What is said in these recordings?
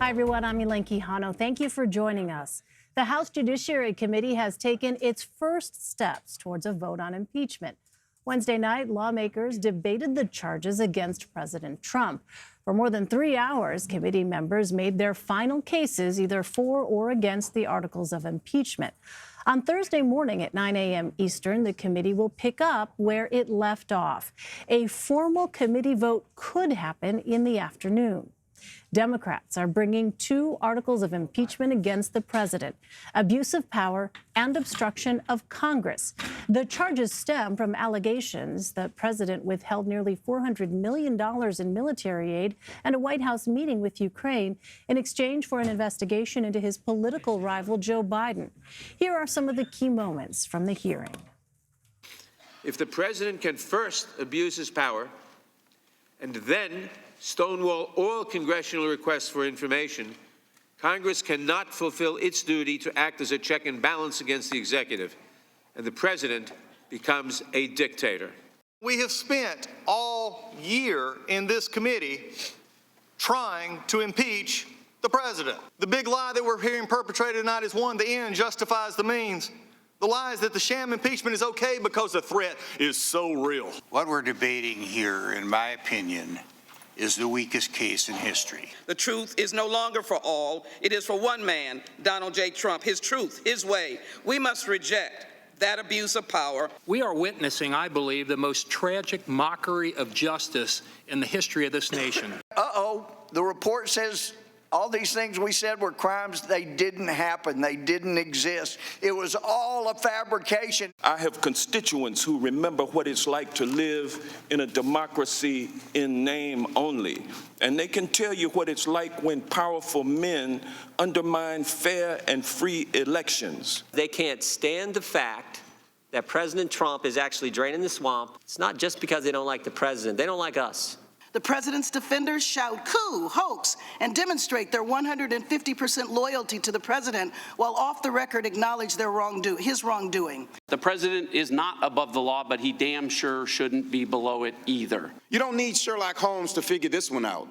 Hi, everyone. I'm Elaine Quijano. Thank you for joining us. The House Judiciary Committee has taken its first steps towards a vote on impeachment. Wednesday night, lawmakers debated the charges against President Trump. For more than 3 hours, committee members made their final cases either for or against the articles of impeachment. On Thursday morning at 9 a.m. Eastern, the committee will pick up where it left off. A formal committee vote could happen in the afternoon. Democrats are bringing 2 articles of impeachment against the president: abuse of power and obstruction of Congress. The charges stem from allegations the president withheld nearly $400 million in military aid and a White House meeting with Ukraine in exchange for an investigation into his political rival, Joe Biden. Here are some of the key moments from the hearing. If the president can first abuse his power and then stonewall all congressional requests for information, Congress cannot fulfill its duty to act as a check and balance against the executive, and the president becomes a dictator. We have spent all year in this committee trying to impeach the president. The big lie that we're hearing perpetrated tonight is one: the end justifies the means. The lie is that the sham impeachment is okay because the threat is so real. What we're debating here, in my opinion, is the weakest case in history. The truth is no longer for all. It is for one man, Donald J. Trump, his truth, his way. We must reject that abuse of power. We are witnessing, I believe, the most tragic mockery of justice in the history of this nation. The report says all these things we said were crimes. They didn't happen. They didn't exist. It was all a fabrication. I have constituents who remember what it's like to live in a democracy in name only. And they can tell you what it's like when powerful men undermine fair and free elections. They can't stand the fact that President Trump is actually draining the swamp. It's not just because they don't like the president. They don't like us. The president's defenders shout coup, hoax, and demonstrate their 150% loyalty to the president, while off the record acknowledge his wrongdoing. The president is not above the law, but he damn sure shouldn't be below it either. You don't need Sherlock Holmes to figure this one out.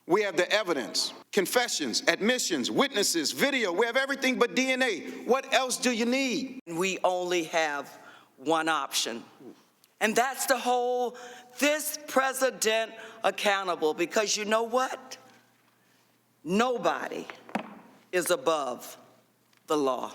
We have the evidence, confessions, admissions, witnesses, video. We have everything but DNA. What else do you need? We only have one option, and that's to hold this president accountable, because you know what? Nobody is above the law.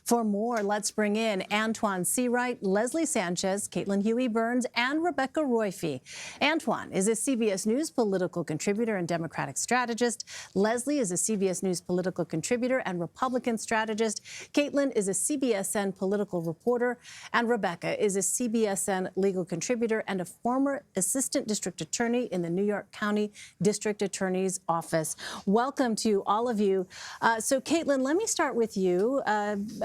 For more, let's bring in Antjuan Seawright, Leslie Sanchez, Caitlin Huey-Burns, and Rebecca Roiphe. Antjuan is a CBS News political contributor and Democratic strategist. Leslie is a CBS News political contributor and Republican strategist. Caitlin is a CBSN political reporter. And Rebecca is a CBSN legal contributor and a former assistant district attorney in the New York County District Attorney's Office. Welcome to all of you. So, Caitlin, let me start with you.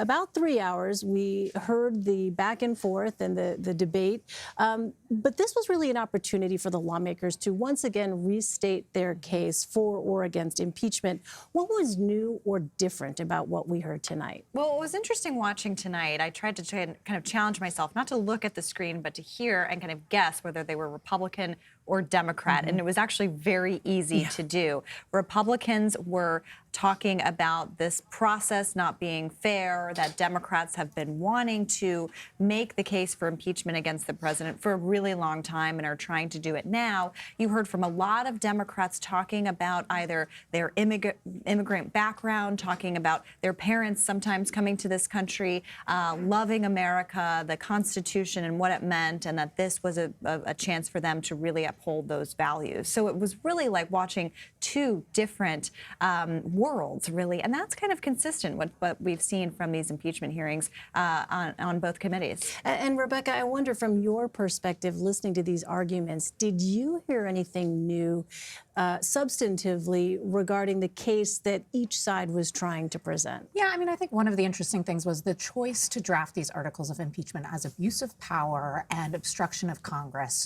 About 3 hours, we heard the back and forth and the debate, but this was really an opportunity for the lawmakers to once again restate their case for or against impeachment. What was new or different about what we heard tonight? Well, it was interesting watching tonight. I tried to kind of challenge myself not to look at the screen, but to hear and kind of guess whether they were Republican or Democrat, and it was actually very easy to do. Republicans were talking about this process not being fair, that Democrats have been wanting to make the case for impeachment against the president for a really long time and are trying to do it now. You heard from a lot of Democrats talking about either their immigrant background, talking about their parents sometimes coming to this country, loving America, the Constitution and what it meant, and that this was a chance for them to really uphold those values. So it was really like watching 2 different worlds, really, and that's kind of consistent with what we've seen from these impeachment hearings on both committees. And Rebecca, I wonder, from your perspective, listening to these arguments, did you hear anything new substantively regarding the case that each side was trying to present? Yeah, I mean, I think one of the interesting things was the choice to draft these articles of impeachment as abuse of power and obstruction of Congress.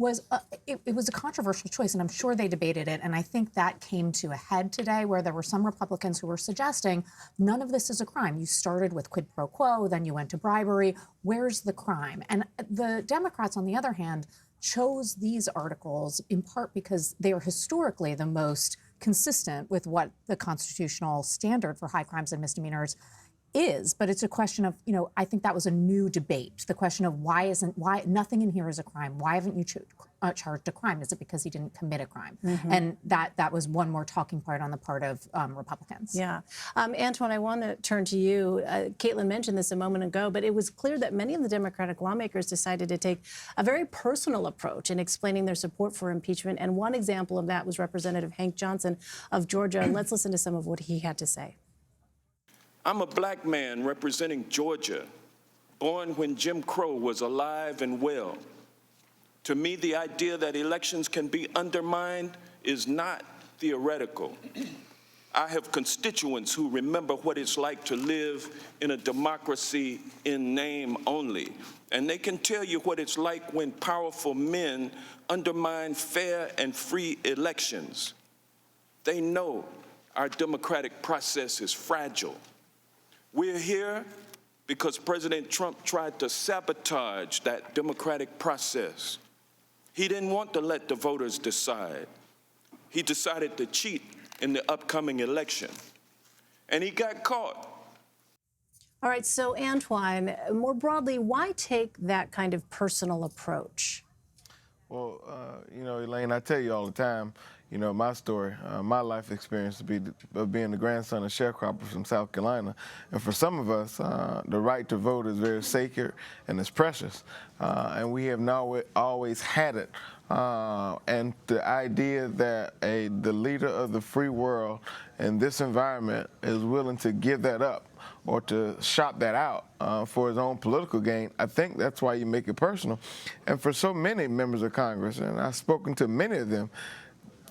It was a controversial choice, and I'm sure they debated it. And I think that came to a head today, where there were some Republicans who were suggesting none of this is a crime. You started with quid pro quo, then you went to bribery. Where's the crime? And the Democrats, on the other hand, chose these articles in part because they are historically the most consistent with what the constitutional standard for high crimes and misdemeanors is, but it's a question of, I think that was a new debate. The question of why nothing in here is a crime? Why haven't you charged a crime? Is it because he didn't commit a crime? And that was one more talking point on the part of Republicans. Yeah. Antjuan, I want to turn to you. Caitlin mentioned this a moment ago, but it was clear that many of the Democratic lawmakers decided to take a very personal approach in explaining their support for impeachment. And one example of that was Representative Hank Johnson of Georgia. Let's listen to some of what he had to say. I'm a black man representing Georgia, born when Jim Crow was alive and well. To me, the idea that elections can be undermined is not theoretical. I have constituents who remember what it's like to live in a democracy in name only, and they can tell you what it's like when powerful men undermine fair and free elections. They know our democratic process is fragile. We're here because President Trump tried to sabotage that democratic process. He didn't want to let the voters decide. He decided to cheat in the upcoming election, and he got caught. All right, so Antjuan, more broadly, why take that kind of personal approach? Well, Elaine, I tell you all the time, my story, my life experience of being the grandson of sharecroppers from South Carolina. And for some of us, the right to vote is very sacred and it's precious. And we have not always had it. And the idea that the leader of the free world in this environment is willing to give that up or to shop that out for his own political gain, I think that's why you make it personal. And for so many members of Congress, and I've spoken to many of them,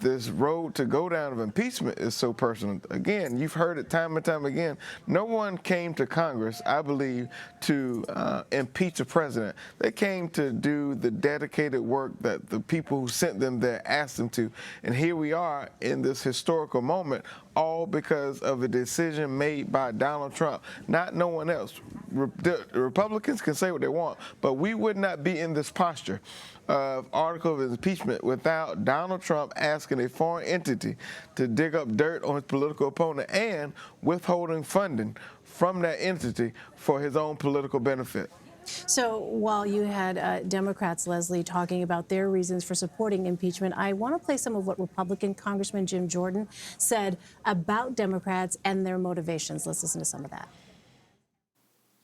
this road to go down of impeachment is so personal. Again, you've heard it time and time again. No one came to Congress, I believe, to impeach a president. They came to do the dedicated work that the people who sent them there asked them to. And here we are in this historical moment, all because of a decision made by Donald Trump, not no one else. The Republicans can say what they want, but we would not be in this posture of article of impeachment without Donald Trump asking a foreign entity to dig up dirt on his political opponent and withholding funding from that entity for his own political benefit. So while you had Democrats, Leslie, talking about their reasons for supporting impeachment, I want to play some of what Republican Congressman Jim Jordan said about Democrats and their motivations. Let's listen to some of that.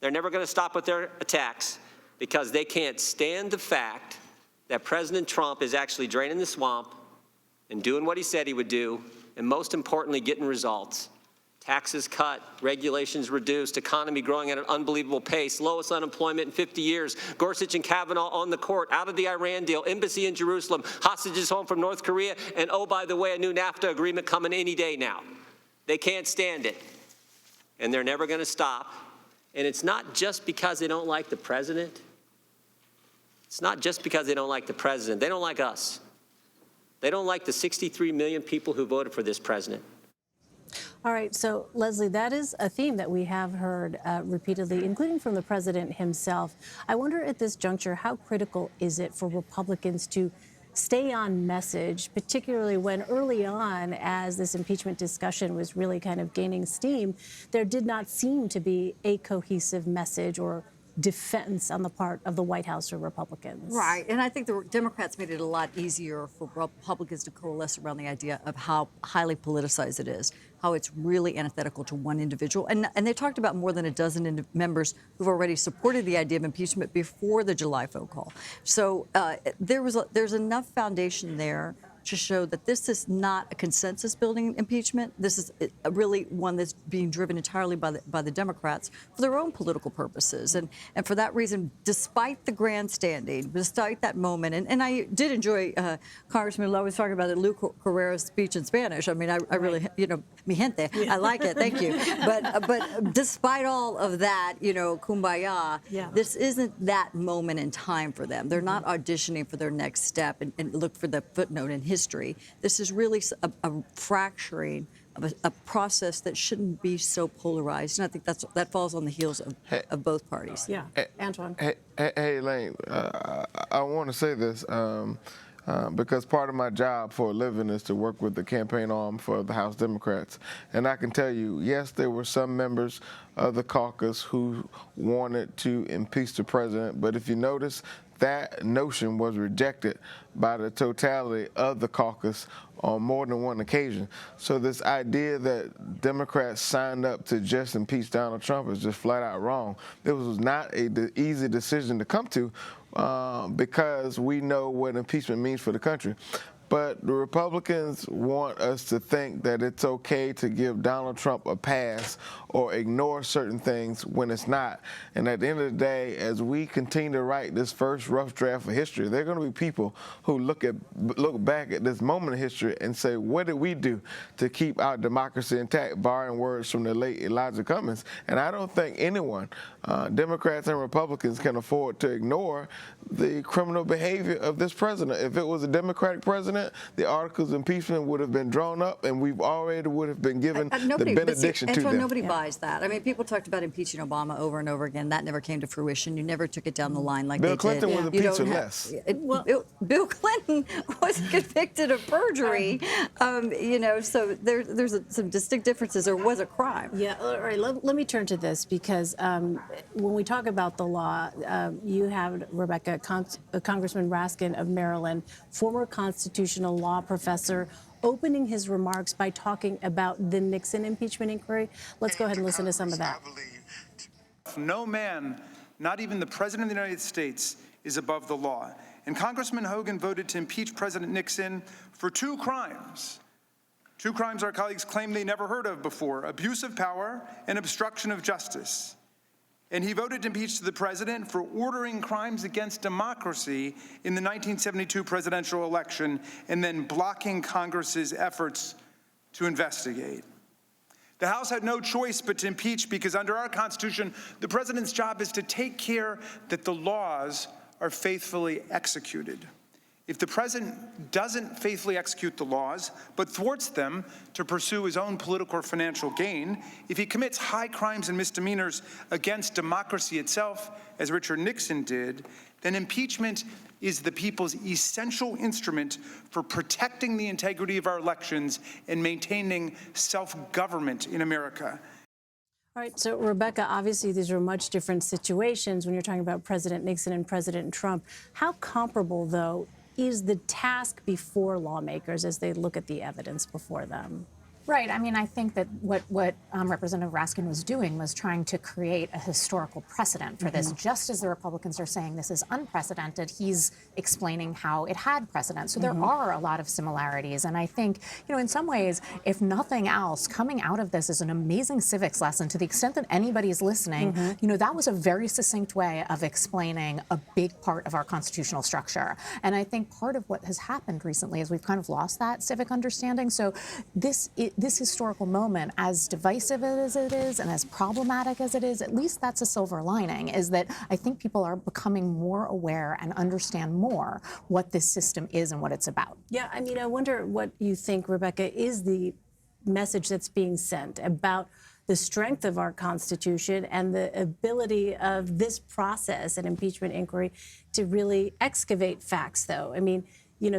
They're never going to stop with their attacks because they can't stand the fact that President Trump is actually draining the swamp and doing what he said he would do, and most importantly, getting results. Taxes cut, regulations reduced, economy growing at an unbelievable pace, lowest unemployment in 50 years, Gorsuch and Kavanaugh on the court, out of the Iran deal, embassy in Jerusalem, hostages home from North Korea, and oh, by the way, a new NAFTA agreement coming any day now. They can't stand it, and they're never going to stop. And it's not just because they don't like the president. It's not just because they don't like the president. They don't like us. They don't like the 63 million people who voted for this president. All right, so Leslie, that is a theme that we have heard repeatedly, including from the president himself. I wonder at this juncture, how critical is it for Republicans to stay on message, particularly when early on, as this impeachment discussion was really kind of gaining steam, there did not seem to be a cohesive message or defense on the part of the White House or Republicans. Right, and I think the Democrats made it a lot easier for Republicans to coalesce around the idea of how highly politicized it is, how it's really antithetical to one individual. And they talked about more than a dozen members who've already supported the idea of impeachment before the July phone call. So there's enough foundation there to show that this is not a consensus-building impeachment. This is really one that's being driven entirely by the Democrats for their own political purposes. And for that reason, despite the grandstanding, despite that moment, and I did enjoy Congressman Lowe was talking about the Luke Carrera's speech in Spanish. I mean, I really, mi gente, I like it, thank you. But despite all of that, kumbaya, this isn't that moment in time for them. They're not auditioning for their next step and look for the footnote in history. This is really a fracturing of a process that shouldn't be so polarized. And I think that falls on the heels of both parties. Yeah, Antjuan. Hey, Elaine, I want to say this. because part of my job for a living is to work with the campaign arm for the House Democrats. And I can tell you, yes, there were some members of the caucus who wanted to impeach the president, but if you notice, that notion was rejected by the totality of the caucus on more than one occasion. So this idea that Democrats signed up to just impeach Donald Trump is just flat out wrong. It was not an easy decision to come to because we know what impeachment means for the country. But the Republicans want us to think that it's okay to give Donald Trump a pass or ignore certain things when it's not. And at the end of the day, as we continue to write this first rough draft of history, there are going to be people who look back at this moment of history and say, what did we do to keep our democracy intact, borrowing words from the late Elijah Cummings? And I don't think anyone, Democrats and Republicans, can afford to ignore the criminal behavior of this president. If it was a Democratic president, the articles of impeachment would have been drawn up, and we've already would have been given the benediction to them. Nobody buys that. I mean, people talked about impeaching Obama over and over again. That never came to fruition. You never took it down the line like Bill they did. Clinton was impeached with less. Bill Clinton was convicted of perjury. So there's some distinct differences. There was a crime. Yeah. All right. Let me turn to this because when we talk about the law, you have Rebecca, Congressman Raskin of Maryland, former constitutional law professor, opening his remarks by talking about the Nixon impeachment inquiry. Let's go ahead and listen to some of that. No man, not even the President of the United States, is above the law. And Congressman Hogan voted to impeach President Nixon for two crimes. Two crimes our colleagues claim they never heard of before: abuse of power and obstruction of justice. And he voted to impeach the president for ordering crimes against democracy in the 1972 presidential election and then blocking Congress's efforts to investigate. The House had no choice but to impeach because under our Constitution, the president's job is to take care that the laws are faithfully executed. If the president doesn't faithfully execute the laws, but thwarts them to pursue his own political or financial gain, if he commits high crimes and misdemeanors against democracy itself, as Richard Nixon did, then impeachment is the people's essential instrument for protecting the integrity of our elections and maintaining self-government in America. All right, so Rebecca, obviously these are much different situations when you're talking about President Nixon and President Trump. How comparable, though, is the task before lawmakers as they look at the evidence before them? Right. I mean, I think that what Representative Raskin was doing was trying to create a historical precedent for this. Just as the Republicans are saying this is unprecedented, he's explaining how it had precedent. So there are a lot of similarities. And I think, in some ways, if nothing else, coming out of this is an amazing civics lesson to the extent that anybody's listening. That was a very succinct way of explaining a big part of our constitutional structure. And I think part of what has happened recently is we've kind of lost that civic understanding. So this historical moment, as divisive as it is and as problematic as it is, at least that's a silver lining, is that I think people are becoming more aware and understand more what this system is and what it's about. Yeah, I mean, I wonder what you think, Rebecca, is the message that's being sent about the strength of our Constitution and the ability of this process, an impeachment inquiry, to really excavate facts, though. I mean,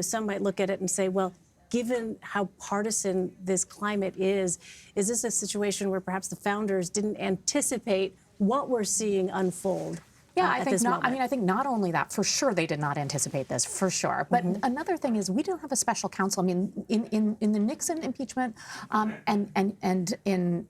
some might look at it and say, well, given how partisan this climate is this a situation where perhaps the founders didn't anticipate what we're seeing unfold? Yeah, I think not only that, for sure they did not anticipate this, for sure. But another thing is we don't have a special counsel. I mean, in the Nixon impeachment and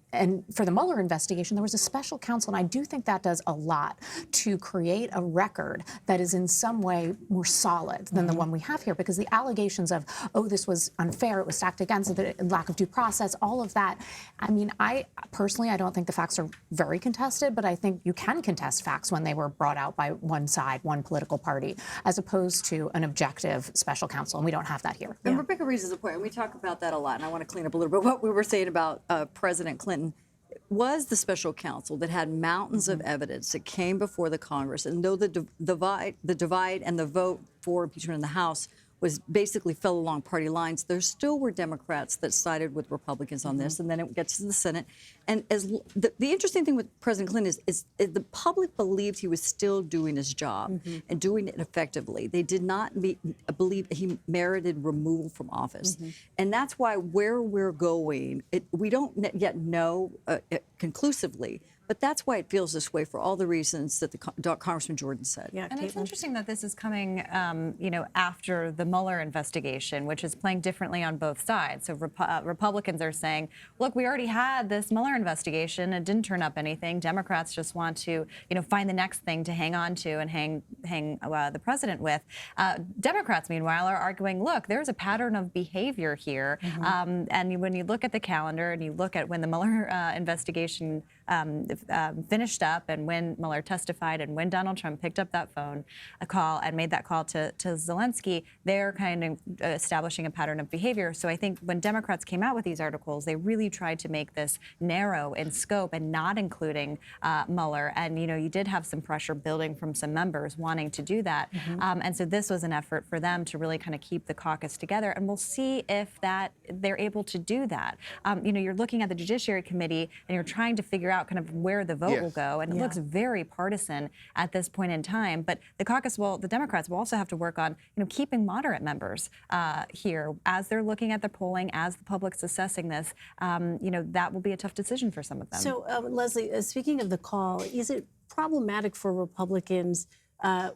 for the Mueller investigation, there was a special counsel, and I do think that does a lot to create a record that is in some way more solid than the one we have here, because the allegations of, this was unfair, it was stacked against, the lack of due process, all of that. I mean, I don't think the facts are very contested, but I think you can contest facts when they were brought out by one side, one political party, as opposed to an objective special counsel, and we don't have that here. And Rebecca raises a point, and we talk about that a lot, and I want to clean up a little bit what we were saying about President Clinton. Was the special counsel that had mountains of evidence that came before the Congress, and though the divide and the vote for impeachment in the House was basically fell along party lines. There still were Democrats that sided with Republicans on this, and then it gets to the Senate. And as the interesting thing with President Clinton is the public believed he was still doing his job and doing it effectively. They did not believe he merited removal from office. And that's why where we're going, we don't yet know conclusively. But that's why it feels this way for all the reasons that Congressman Jordan said. Yeah, and Caitlin? it's interesting that this is coming, after the Mueller investigation, which is playing differently on both sides. So Republicans are saying, look, we already had this Mueller investigation. It didn't turn up anything. Democrats just want to, find the next thing to hang on to and hang the president with. Democrats, meanwhile, are arguing, look, there's a pattern of behavior here. And when you look at the calendar and you look at when the Mueller investigation finished up and when Mueller testified and when Donald Trump picked up that phone call and made that call to Zelensky, they're kind of establishing a pattern of behavior. So I think when Democrats came out with these articles, they really tried to make this narrow in scope and not including Mueller. And, you did have some pressure building from some members wanting to do that. And so this was an effort for them to really kind of keep the caucus together. And we'll see if they're able to do that. You're looking at the Judiciary Committee and you're trying to figure out kind of where the vote will go. And it looks very partisan at this point in time. But the Democrats will also have to work on, keeping moderate members here as they're looking at the polling, as the public's assessing this. That will be a tough decision for some of them. So, Leslie, speaking of the call, is it problematic for Republicans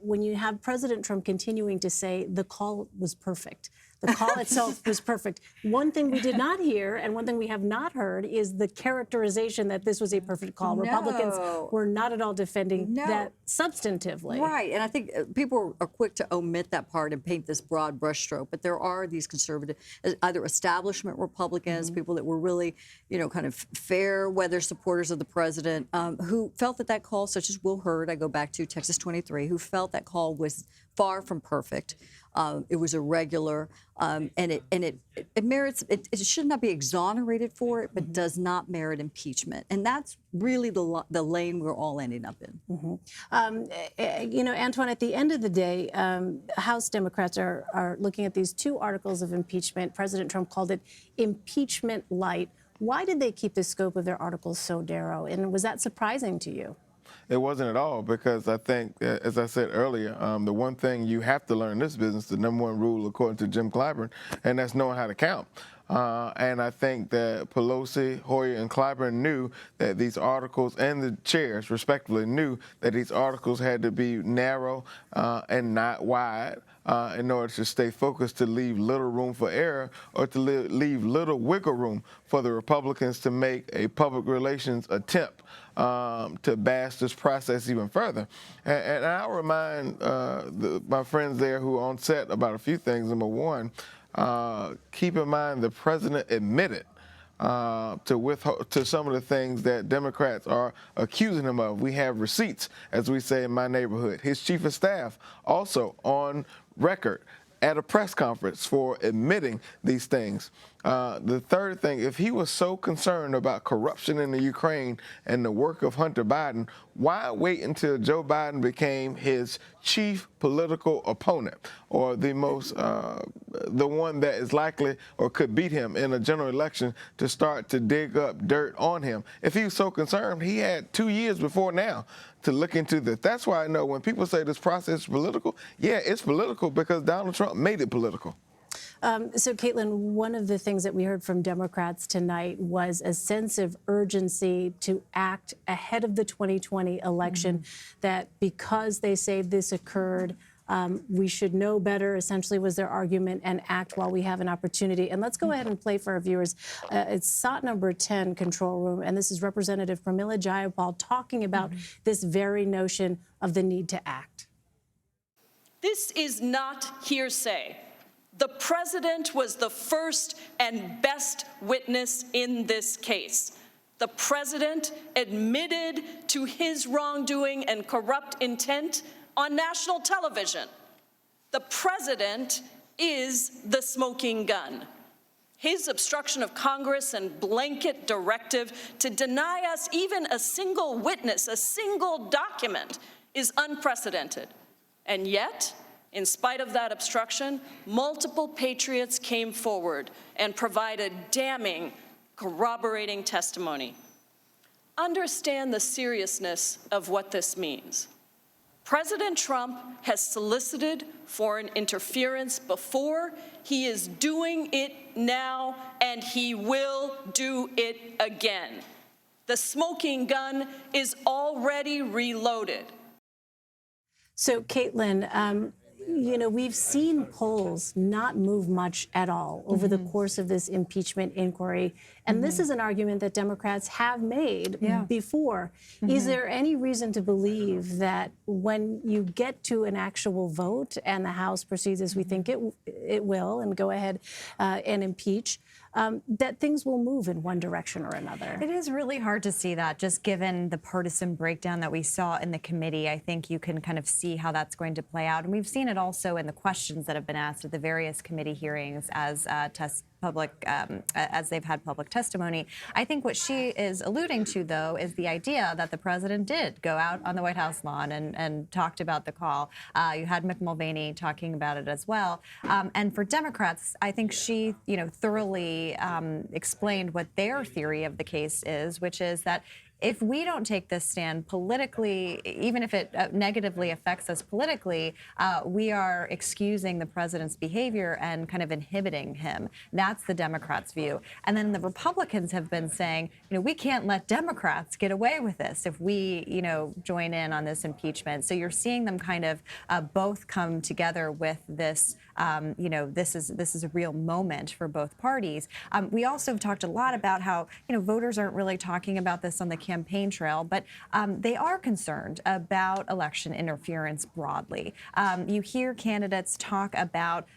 when you have President Trump continuing to say the call was perfect? The call itself was perfect. One thing we did not hear and one thing we have not heard is the characterization that this was a perfect call. No. Republicans were not at all defending that substantively. Right, and I think people are quick to omit that part and paint this broad brushstroke, but there are these conservative, either establishment Republicans, people that were really, kind of fair weather supporters of the president, who felt that call, such as Will Hurd, I go back to Texas 23, who felt that call was far from perfect. It was irregular, and it merits. It should not be exonerated for it, but does not merit impeachment, and that's really the lane we're all ending up in. Antjuan, at the end of the day, House Democrats are looking at these two articles of impeachment. President Trump called it impeachment light. Why did they keep the scope of their articles so narrow, and was that surprising to you? It wasn't at all, because I think, as I said earlier, the one thing you have to learn in this business, the number one rule according to Jim Clyburn, and that's knowing how to count. And I think that Pelosi, Hoyer, and Clyburn knew that these articles, and the chairs, respectively, knew that these articles had to be narrow and not wide in order to stay focused, to leave little room for error, or to leave little wiggle room for the Republicans to make a public relations attempt to bash this process even further. And I'll remind my friends there who are on set about a few things. Number one, keep in mind the president admitted to some of the things that Democrats are accusing him of. We have receipts, as we say in my neighborhood. His chief of staff also on record at a press conference for admitting these things. The third thing, if he was so concerned about corruption in the Ukraine and the work of Hunter Biden, why wait until Joe Biden became his chief political opponent, or the one that is likely or could beat him in a general election, to start to dig up dirt on him? If he was so concerned, he had 2 years before now to look into this. That's why I know when people say this process is political, yeah, it's political because Donald Trump made it political. So, Caitlin, one of the things that we heard from Democrats tonight was a sense of urgency to act ahead of the 2020 election, that because they say this occurred, we should know better, essentially was their argument, and act while we have an opportunity. And let's go ahead and play for our viewers. It's SOT number 10, control room, and this is Representative Pramila Jayapal talking about this very notion of the need to act. This is not hearsay. The president was the first and best witness in this case. The president admitted to his wrongdoing and corrupt intent on national television. The president is the smoking gun. His obstruction of Congress and blanket directive to deny us even a single witness, a single document, is unprecedented. And yet, In spite of that obstruction, multiple patriots came forward and provided damning, corroborating testimony. Understand the seriousness of what this means. President Trump has solicited foreign interference before. He is doing it now, and he will do it again. The smoking gun is already reloaded. So, Caitlin, you know, we've seen polls not move much at all over the course of this impeachment inquiry. And this is an argument that Democrats have made before. Is there any reason to believe that when you get to an actual vote and the House proceeds as we think it will and go ahead and impeach, that things will move in one direction or another? It is really hard to see that, just given the partisan breakdown that we saw in the committee. I think you can kind of see how that's going to play out. And we've seen it also in the questions that have been asked at the various committee hearings as they've had public testimony. I think what she is alluding to, though, is the idea that the president did go out on the White House lawn and talked about the call. You had Mick Mulvaney talking about it as well. And for Democrats, I think she, thoroughly explained what their theory of the case is, which is that if we don't take this stand politically, even if it negatively affects us politically, we are excusing the president's behavior and kind of inhibiting him. That's the Democrats' view. And then the Republicans have been saying, we can't let Democrats get away with this if we, join in on this impeachment. So you're seeing them kind of both come together with this, this is a real moment for both parties. We also have talked a lot about how, voters aren't really talking about this on the campaign trail, but they are concerned about election interference broadly. You hear candidates talk about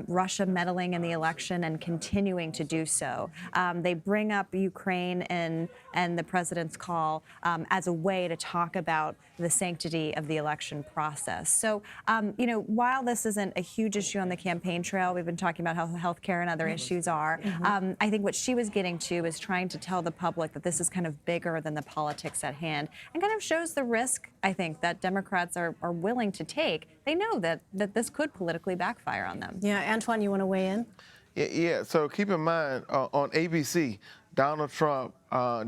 Russia meddling in the election and continuing to do so. They bring up Ukraine and the president's call as a way to talk about the sanctity of the election process. So, while this isn't a huge issue on the campaign trail, we've been talking about how healthcare and other issues are. I think what she was getting to is trying to tell the public that this is kind of bigger than the politics at hand, and kind of shows the risk, I think, that Democrats are willing to take. They know that this could politically backfire on them. Yeah, Antjuan, you want to weigh in? Yeah, so keep in mind, on ABC, Donald Trump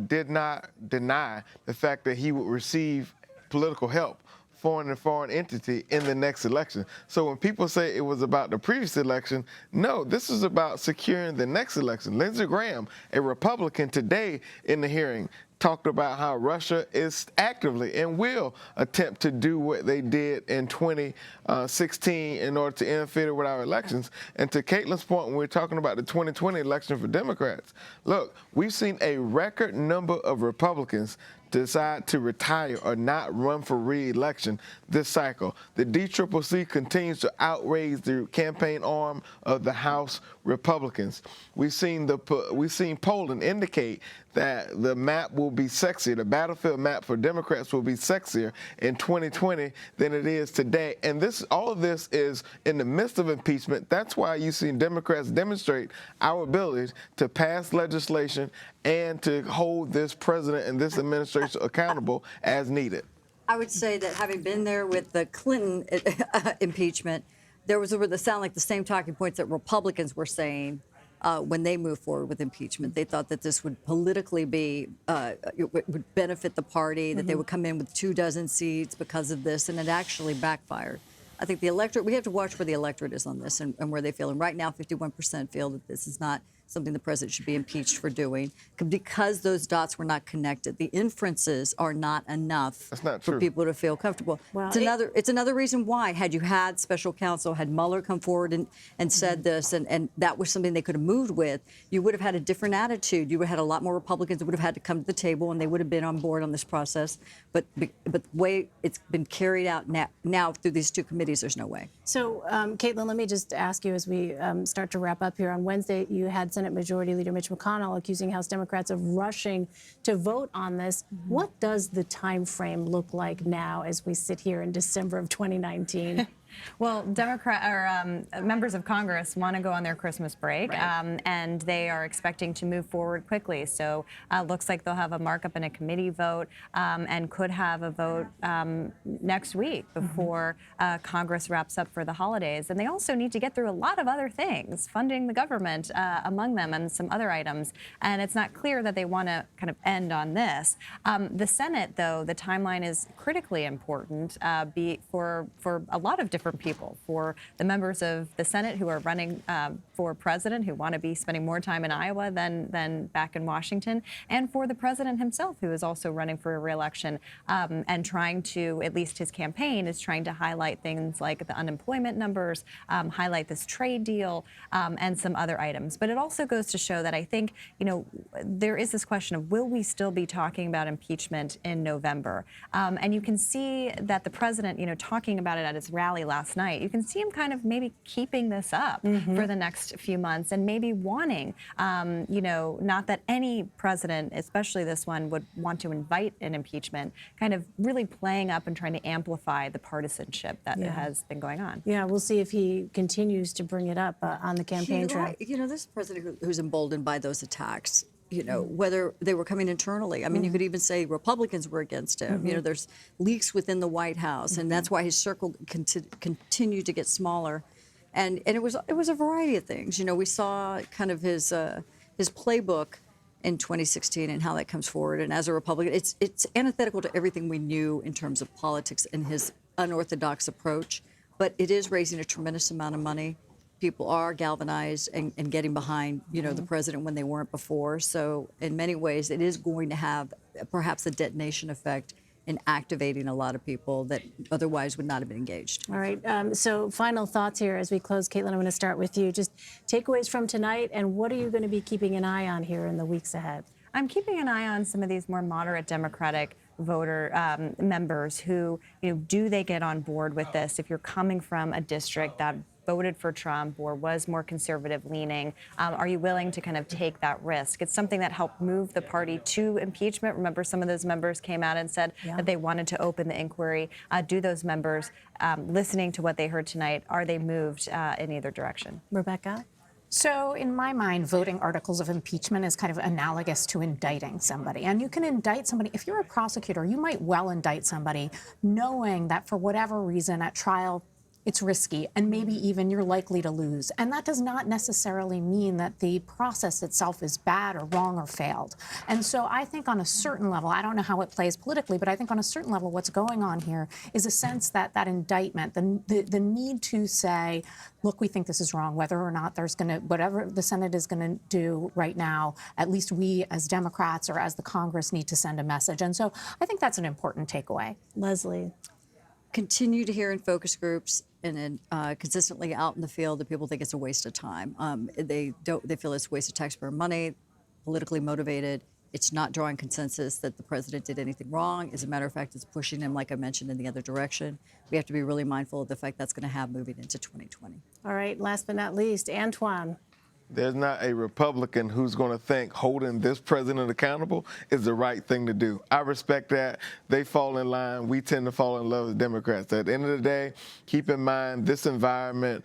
did not deny the fact that he would receive political help foreign entity in the next election. So when people say it was about the previous election, no, this is about securing the next election. Lindsey Graham, a Republican, today in the hearing, talked about how Russia is actively and will attempt to do what they did in 2016 in order to interfere with our elections. And to Caitlin's point, when we're talking about the 2020 election for Democrats, look, we've seen a record number of Republicans decide to retire or not run for re-election this cycle. The DCCC continues to outraise the campaign arm of the House Republicans. We've seen polling indicate that the map will be sexier, the battlefield map for Democrats will be sexier in 2020 than it is today. And all of this is in the midst of impeachment. That's why you've seen Democrats demonstrate our ability to pass legislation and to hold this president and this administration accountable as needed. I would say that having been there with the Clinton impeachment, there would sound like the same talking points that Republicans were saying when they moved forward with impeachment. They thought that this would politically would benefit the party, that they would come in with 24 seats because of this, and it actually backfired. I think the electorate, we have to watch where the electorate is on this and where they feel. And right now, 51% feel that this is not something the president should be impeached for doing because those dots were not connected. The inferences are not enough for people to feel comfortable. Well, it's another reason why, had you had special counsel, had Mueller come forward and said this, and that was something they could have moved with, you would have had a different attitude. You would have had a lot more Republicans that would have had to come to the table, and they would have been on board on this process. But the way it's been carried out now through these two committees, there's no way. So, Caitlin, let me just ask you as we start to wrap up here. On Wednesday, you had Senate Majority Leader Mitch McConnell accusing House Democrats of rushing to vote on this. What does the time frame look like now as we sit here in December of 2019? Well, members of Congress want to go on their Christmas break, and they are expecting to move forward quickly. So looks like they'll have a markup and a committee vote, and could have a vote next week before Congress wraps up for the holidays. And they also need to get through a lot of other things, funding the government among them, and some other items. And it's not clear that they want to kind of end on this. The Senate, though, the timeline is critically important for a lot of different people, for the members of the Senate who are running for president, who want to be spending more time in Iowa than back in Washington, and for the president himself, who is also running for a re-election and trying to, at least his campaign is trying to highlight things like the unemployment numbers, highlight this trade deal, and some other items. But it also goes to show that I think, there is this question of, will we still be talking about impeachment in November? And you can see that the president, talking about it at his rally last night, you can see him kind of maybe keeping this up for the next few months, and maybe wanting, not that any president, especially this one, would want to invite an impeachment, kind of really playing up and trying to amplify the partisanship that has been going on. Yeah, we'll see if he continues to bring it up on the campaign trail. This president who's emboldened by those attacks, whether they were coming internally. I mean, you could even say Republicans were against him. There's leaks within the White House, and that's why his circle continued to get smaller. And it was a variety of things. We saw kind of his playbook in 2016 and how that comes forward. And as a Republican, it's antithetical to everything we knew in terms of politics and his unorthodox approach. But it is raising a tremendous amount of money. People are galvanized and getting behind, the president when they weren't before. So in many ways, it is going to have perhaps a detonation effect in activating a lot of people that otherwise would not have been engaged. All right. So final thoughts here as we close. Caitlin, I'm going to start with you. Just takeaways from tonight, and what are you going to be keeping an eye on here in the weeks ahead? I'm keeping an eye on some of these more moderate Democratic voter members who, do they get on board with this? If you're coming from a district that voted for Trump or was more conservative leaning, are you willing to kind of take that risk? It's something that helped move the party to impeachment. Remember, some of those members came out and said that they wanted to open the inquiry. Do those members, listening to what they heard tonight, are they moved in either direction? Rebecca? So in my mind, voting articles of impeachment is kind of analogous to indicting somebody. And you can indict somebody. If you're a prosecutor, you might well indict somebody knowing that for whatever reason at trial, it's risky, and maybe even you're likely to lose. And that does not necessarily mean that the process itself is bad or wrong or failed. And so I think on a certain level, I don't know how it plays politically, but I think on a certain level, what's going on here is a sense that that indictment, the need to say, look, we think this is wrong, whether or not there's going to, whatever the Senate is going to do right now, at least we as Democrats or as the Congress need to send a message. And so I think that's an important takeaway. Leslie? Continue to hear in focus groups and consistently out in the field that people think it's a waste of time. They feel it's a waste of taxpayer money, politically motivated. It's not drawing consensus that the president did anything wrong. As a matter of fact, it's pushing him, like I mentioned, in the other direction. We have to be really mindful of the effect that's going to have moving into 2020. All right, last but not least, Antjuan. There's not a Republican who's going to think holding this president accountable is the right thing to do. I respect that. They fall in line. We tend to fall in love with Democrats. At the end of the day, keep in mind this environment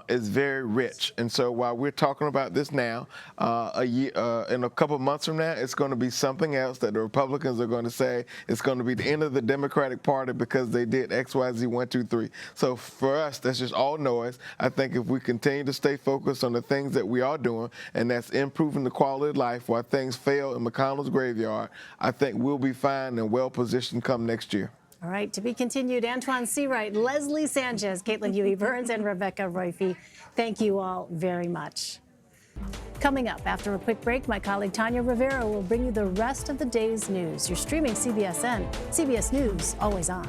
is very rich. And so while we're talking about this now, in a couple months from now, it's going to be something else that the Republicans are going to say it's going to be the end of the Democratic Party because they did X, Y, Z, 1, 2, 3. So for us, that's just all noise. I think if we continue to stay focused on the things that we are doing, and that's improving the quality of life while things fail in McConnell's graveyard, I think we'll be fine and well positioned come next year. All right, to be continued, Antjuan Seawright, Leslie Sanchez, Caitlin Huey-Burns, and Rebecca Roiphe. Thank you all very much. Coming up after a quick break, my colleague Tanya Rivera will bring you the rest of the day's news. You're streaming CBSN, CBS News, always on.